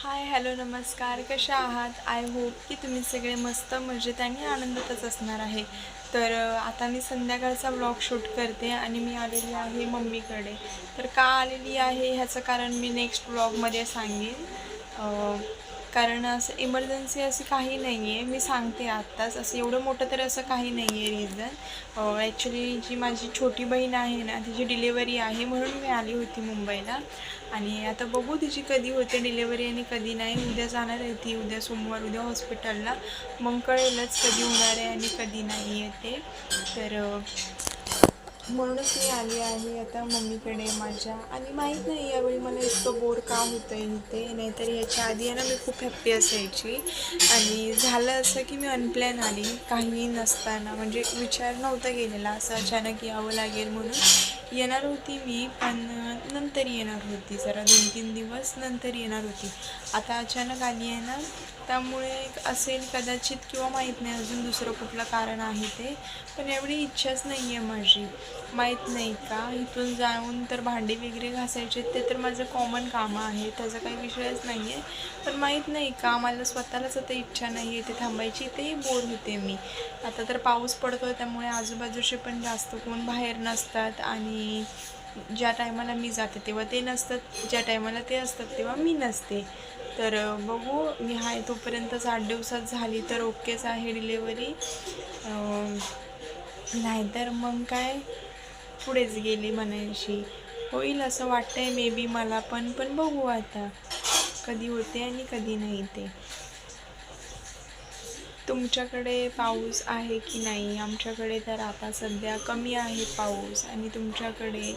हाय, hello, नमस्कार. कशा आहात? आय होप की तुम्ही सगळे मस्त, मजेत आणि आनंदातच असणार आहे. तर आता मी संध्याकाळचा व्लॉग शूट करते आणि मी आलेली आहे मम्मीकडे. तर का आलेली आहे ह्याचं कारण मी नेक्स्ट व्लॉगमध्ये सांगेन. कारण असं इमर्जन्सी असं काही नाही आहे. मी सांगते आत्ताच. असं एवढं मोठं तर असं काही नाही आहे रिझन. ॲक्च्युली जी माझी छोटी बहीण आहे ना, तिची डिलिव्हरी आहे म्हणून मी आली होती मुंबईला. आणि आता बघू तिची कधी होते डिलिव्हरी आणि कधी नाही. उद्या जाणार आहे ती, उद्या सोमवार, उद्या हॉस्पिटलला. मग कळेलच कधी होणार आहे आणि कधी नाही आहे ते. तर म्हणूनच मी आली आहे आता मम्मीकडे माझ्या. आणि माहीत नाही यावेळी मला इतकं बोर का होतं आहे इथे. नाहीतर याच्या आधी आहे ना मी खूप हॅप्पी असायची. आणि झालं असं की मी अनप्लॅन आली काही नसताना, म्हणजे विचार नव्हता केलेला असं अचानक यावं लागेल म्हणून. येणार होती मी, पण नंतर येणार होती, जरा 2-3 दिवस नंतर येणार होती. आता अचानक आली आहे ना, त्यामुळे असेल कदाचित किंवा माहीत नाही अजून दुसरं कुठलं कारण आहे ते. पण एवढी इच्छाच नाही आहे माझी. माहीत नाही का, इथून जाऊन तर भांडी वगैरे घासायचे ते तर माझं कॉमन कामं आहे, त्याचा काही विषयच नाही आहे. पण माहीत नाही का मला स्वतःलाच आता इच्छा नाही आहे ते थांबायची, तेही बोर होते मी. आता तर पाऊस पडतो त्यामुळे आजूबाजूचे पण जास्त कोण बाहेर नसतात आणि ज्या टायमाला मी जाते तेव्हा ते नसतात, ज्या टायमाला ते असतात तेव्हा मी नसते. तर बघू, मी आहे तोपर्यंतच 8 दिवसात झाली तर ओकेच आहे डिलेवरी. नाहीतर मग काय पुढेच गेली म्हणायची. होईल असं वाटतंय मे बी मला पण बघू आता कधी होते आणि कधी नाही ते. तुमच्याकडे पाऊस आहे की नाही? आमच्याकडे तर आता सध्या कमी आहे पाऊस. आणि तुमच्याकडे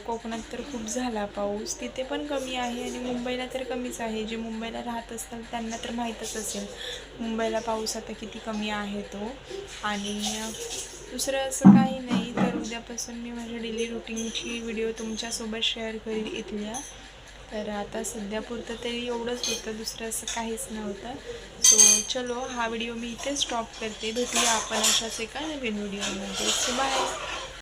कोकणात तर खूप झाला पाऊस, तिथे पण कमी आहे आणि मुंबईला तर कमीच आहे. जे मुंबईला राहत असतात त्यांना तर माहीतच असेल मुंबईला पाऊस आता किती कमी आहे तो. आणि दुसरं असं काही नाही. तर उद्यापासून मी माझ्या डेली रुटीनची व्हिडिओ तुमच्यासोबत शेअर करीन इथल्या. तर आता सध्यापुरतं तरी एवढंच होतं, दुसरं असं काहीच नव्हतं. सो चलो, हा व्हिडिओ मी इथे स्टॉप करते. भेटूया आपण अशाच एका नवीन व्हिडिओमध्ये. So bye.